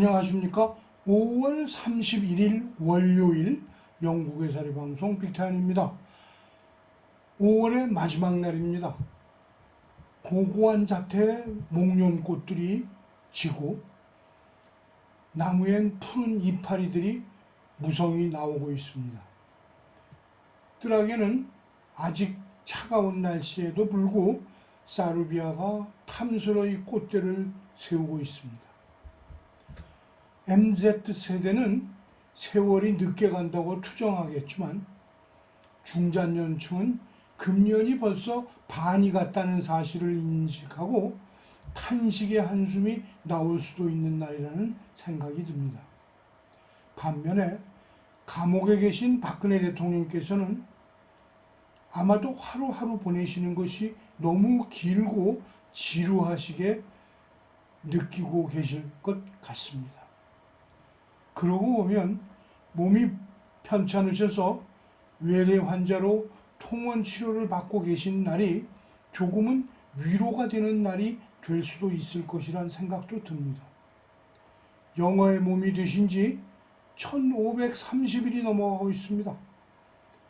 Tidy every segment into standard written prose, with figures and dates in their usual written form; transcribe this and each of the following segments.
안녕하십니까. 5월 31일 월요일 영국의 사리방송 빅타임입니다. 5월의 마지막 날입니다. 고고한 자태의 목련꽃들이 지고 나무엔 푸른 이파리들이 무성히 나오고 있습니다. 뜰하게는 아직 차가운 날씨에도 불구 사르비아가 탐스러이 꽃대를 세우고 있습니다. MZ세대는 세월이 늦게 간다고 투정하겠지만 중장년층은 금년이 벌써 반이 갔다는 사실을 인식하고 탄식의 한숨이 나올 수도 있는 날이라는 생각이 듭니다. 반면에 감옥에 계신 박근혜 대통령께서는 아마도 하루하루 보내시는 것이 너무 길고 지루하시게 느끼고 계실 것 같습니다. 그러고 보면 몸이 편찮으셔서 외래 환자로 통원 치료를 받고 계신 날이 조금은 위로가 되는 날이 될 수도 있을 것이란 생각도 듭니다. 영어의 몸이 되신 지 1530일이 넘어가고 있습니다.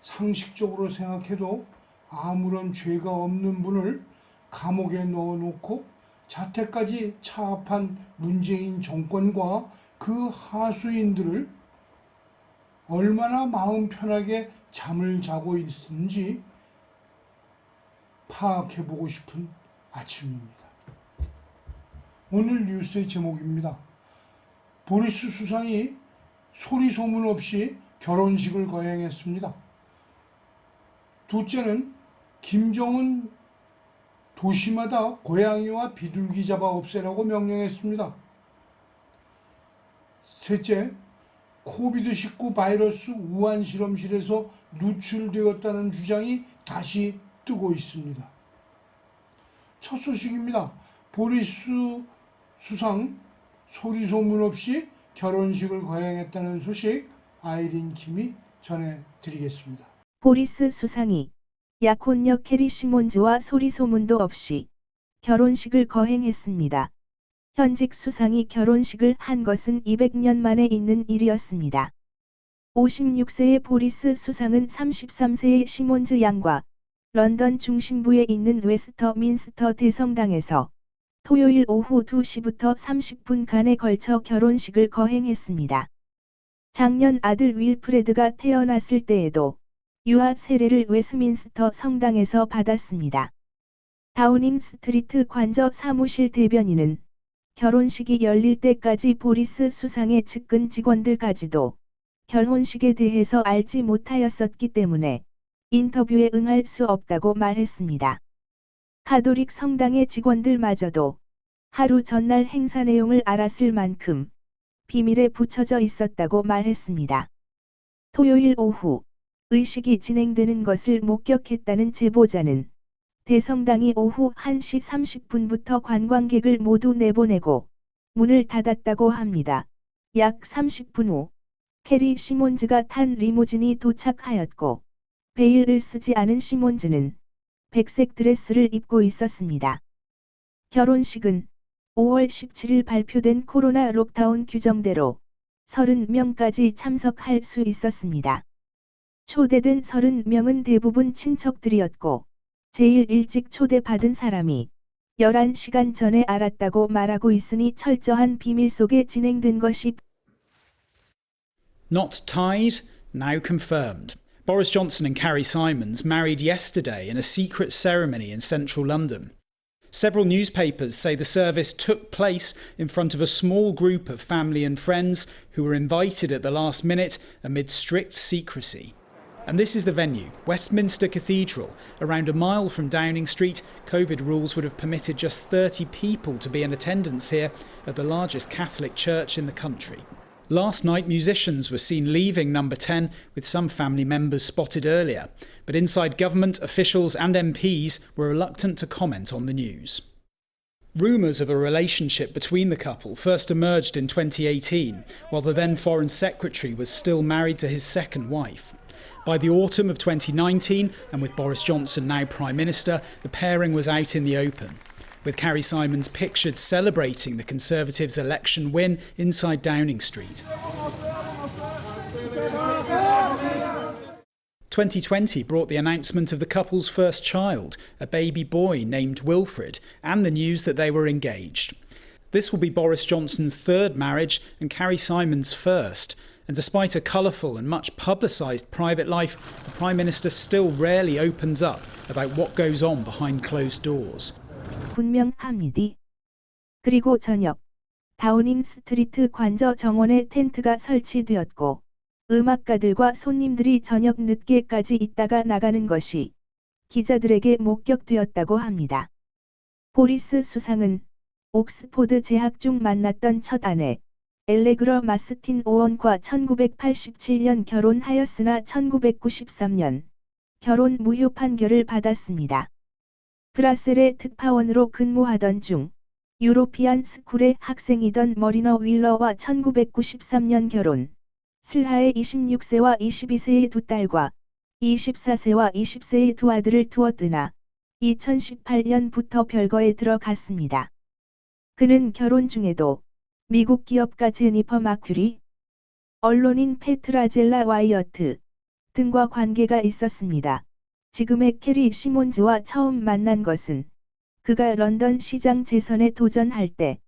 상식적으로 생각해도 아무런 죄가 없는 분을 감옥에 넣어놓고 자택까지 차압한 문재인 정권과 그 하수인들을 얼마나 마음 편하게 잠을 자고 있는지 파악해보고 싶은 아침입니다. 오늘 뉴스의 제목입니다. 보리스 수상이 소리 소문 없이 결혼식을 거행했습니다. 둘째는 김정은 도시마다 고양이와 비둘기 잡아 없애라고 명령했습니다. 셋째, 코비드19 바이러스 우한 실험실에서 누출되었다는 주장이 다시 뜨고 있습니다. 첫 소식입니다. 보리스 수상 소리 소문 없이 결혼식을 거행했다는 소식 아이린 킴이 전해드리겠습니다. 보리스 수상이 약혼녀 캐리 시몬즈와 소리 소문도 없이 결혼식을 거행했습니다. 현직 수상이 결혼식을 한 것은 200년 만에 있는 일이었습니다. 56세의 보리스 수상은 33세의 시몬즈 양과 런던 중심부에 있는 웨스터민스터 대성당에서 토요일 오후 2시부터 30분간에 걸쳐 결혼식을 거행했습니다. 작년 아들 윌프레드가 태어났을 때에도 유아 세례를 웨스민스터 성당에서 받았습니다. 다우닝 스트리트 관저 사무실 대변인은 결혼식이 열릴 때까지 보리스 수상의 측근 직원들까지도 결혼식에 대해서 알지 못하였었기 때문에 인터뷰에 응할 수 없다고 말했습니다. 가톨릭 성당의 직원들마저도 하루 전날 행사 내용을 알았을 만큼 비밀에 붙여져 있었다고 말했습니다. 토요일 오후 의식이 진행되는 것을 목격했다는 제보자는 대성당이 오후 1시 30분부터 관광객을 모두 내보내고 문을 닫았다고 합니다. 약 30분 후 캐리 시몬즈가 탄 리무진이 도착하였고 베일을 쓰지 않은 시몬즈는 백색 드레스를 입고 있었습니다. 결혼식은 5월 17일 발표된 코로나 록다운 규정대로 30명까지 참석할 수 있었습니다. 초대된 30명은 대부분 친척들이었고 제일 일찍 초대받은 사람이 11시간 전에 알았다고 말하고 있으니 철저한 비밀 속에 진행된 것이 Not tied, now confirmed. Boris Johnson and Carrie Simons married yesterday in a secret ceremony in central London. Several newspapers say the service took place in front of a small group of family and friends who were invited at the last minute amid strict secrecy. And this is the venue, Westminster Cathedral. Around a mile from Downing Street, COVID rules would have permitted just 30 people to be in attendance here at the largest Catholic church in the country. Last night, musicians were seen leaving Number 10, with some family members spotted earlier. But inside government, officials and MPs were reluctant to comment on the news. Rumours of a relationship between the couple first emerged in 2018, while the then Foreign Secretary was still married to his second wife. By the autumn of 2019, and with Boris Johnson now Prime Minister, the pairing was out in the open. with Carrie Simons pictured celebrating the Conservatives' election win inside Downing Street. 2020 brought the announcement of the couple's first child, a baby boy named Wilfred, and the news that they were engaged. This will be Boris Johnson's third marriage and Carrie Simons' first. And despite a colourful and much publicised private life, the Prime Minister still rarely opens up about what goes on behind closed doors. 분명합니다. 그리고 저녁, 다우닝 스트리트 관저 정원에 텐트가 설치되었고 음악가들과 손님들이 저녁 늦게까지 있다가 나가는 것이 기자들에게 목격되었다고 합니다. 보리스 수상은 옥스포드 재학 중 만났던 첫 아내 엘레그러 마스틴 오원과 1987년 결혼하였으나 1993년 결혼 무효 판결을 받았습니다. 브라셀의 특파원으로 근무하던 중 유로피안 스쿨의 학생이던 머리너 윌러와 1993년 결혼, 슬하의 26세와 22세의 두 딸과 24세와 20세의 두 아들을 두었으나 2018년부터 별거에 들어갔습니다. 그는 결혼 중에도 미국 기업가 제니퍼 마큐리, 언론인 페트라젤라 와이어트 등과 관계가 있었습니다. 지금의 캐리 시몬즈와 처음 만난 것은 그가 런던 시장 재선에 도전할 때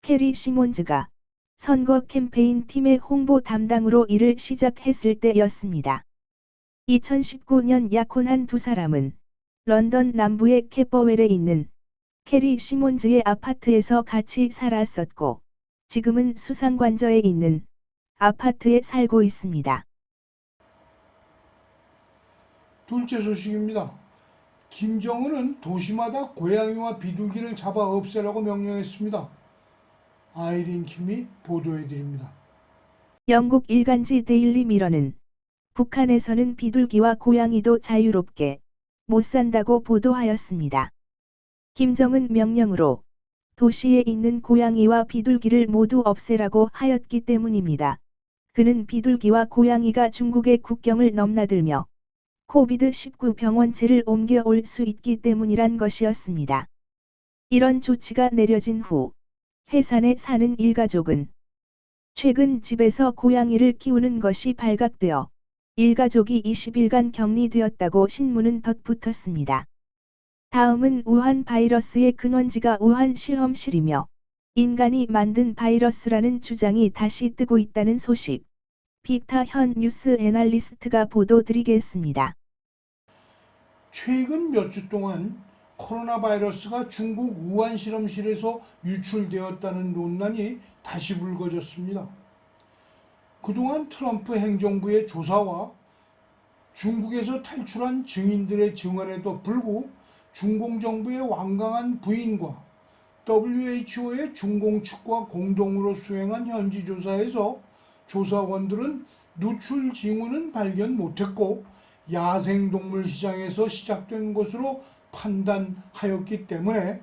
캐리 시몬즈가 선거 캠페인 팀의 홍보 담당으로 일을 시작했을 때였습니다. 2019년 약혼한 두 사람은 런던 남부의 캐퍼웰에 있는 캐리 시몬즈의 아파트에서 같이 살았었고 지금은 수상관저에 있는 아파트에 살고 있습니다. 둘째 소식입니다. 김정은은 도시마다 고양이와 비둘기를 잡아 없애라고 명령했습니다. 아이린 킴이 보도해드립니다. 영국 일간지 데일리 미러는 북한에서는 비둘기와 고양이도 자유롭게 못 산다고 보도하였습니다. 김정은 명령으로 도시에 있는 고양이와 비둘기를 모두 없애라고 하였기 때문입니다. 그는 비둘기와 고양이가 중국의 국경을 넘나들며 코비드-19 병원체를 옮겨올 수 있기 때문이란 것이었습니다. 이런 조치가 내려진 후 해산에 사는 일가족은 최근 집에서 고양이를 키우는 것이 발각되어 일가족이 20일간 격리되었다고 신문은 덧붙였습니다. 다음은 우한 바이러스의 근원지가 우한 실험실이며 인간이 만든 바이러스라는 주장이 다시 뜨고 있다는 소식. 빅타 현 뉴스 애널리스트가 보도드리겠습니다. 최근 몇 주 동안 코로나 바이러스가 중국 우한 실험실에서 유출되었다는 논란이 다시 불거졌습니다. 그동안 트럼프 행정부의 조사와 중국에서 탈출한 증인들의 증언에도 불구 중공 정부의 완강한 부인과 WHO의 중공 측과 공동으로 수행한 현지 조사에서 조사원들은 누출 징후는 발견 못했고 야생동물 시장에서 시작된 것으로 판단하였기 때문에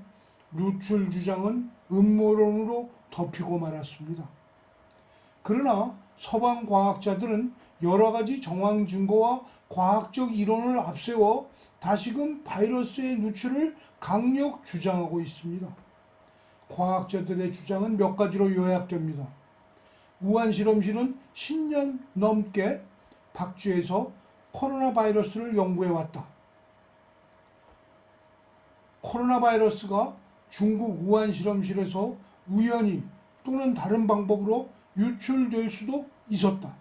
누출 주장은 음모론으로 덮이고 말았습니다. 그러나 서방 과학자들은 여러 가지 정황 증거와 과학적 이론을 앞세워 다시금 바이러스의 누출을 강력 주장하고 있습니다. 과학자들의 주장은 몇 가지로 요약됩니다. 우한 실험실은 10년 넘게 박쥐에서 코로나 바이러스를 연구해왔다. 코로나 바이러스가 중국 우한 실험실에서 우연히 또는 다른 방법으로 유출될 수도 있었다.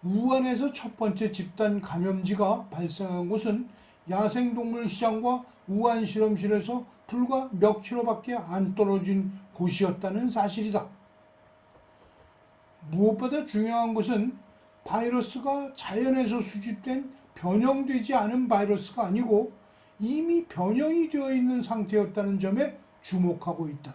우한에서 첫 번째 집단 감염지가 발생한 곳은 야생동물 시장과 우한 실험실에서 불과 몇 킬로밖에 안 떨어진 곳이었다는 사실이다. 무엇보다 중요한 것은 바이러스가 자연에서 수집된 변형되지 않은 바이러스가 아니고 이미 변형이 되어 있는 상태였다는 점에 주목하고 있다.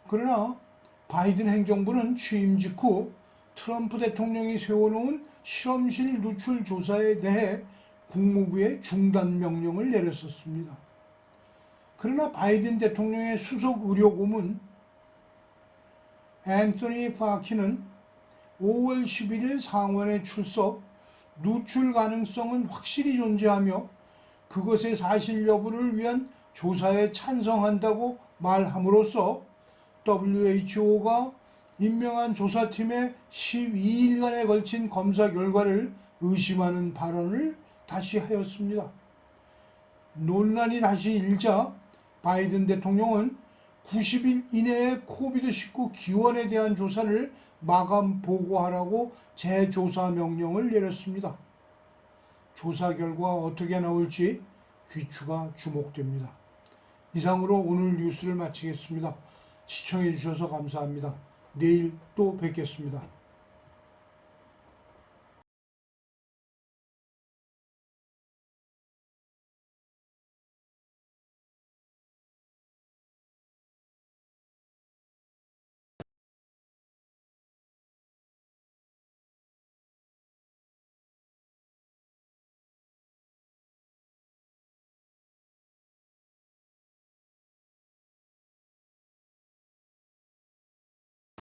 그러나 바이든 행정부는 취임 직후 트럼프 대통령이 세워놓은 실험실 누출 조사에 대해 국무부에 중단 명령을 내렸었습니다. 그러나 바이든 대통령의 수석 의료고문 앤서니 파키는 5월 11일 상원에 출석, 누출 가능성은 확실히 존재하며 그것의 사실 여부를 위한 조사에 찬성한다고 말함으로써 WHO가 임명한 조사팀의 12일간에 걸친 검사 결과를 의심하는 발언을 다시 하였습니다. 논란이 다시 일자 바이든 대통령은 90일 이내에 코비드19 기원에 대한 조사를 마감 보고하라고 재조사 명령을 내렸습니다. 조사 결과 어떻게 나올지 귀추가 주목됩니다. 이상으로 오늘 뉴스를 마치겠습니다. 시청해 주셔서 감사합니다. 내일 또 뵙겠습니다.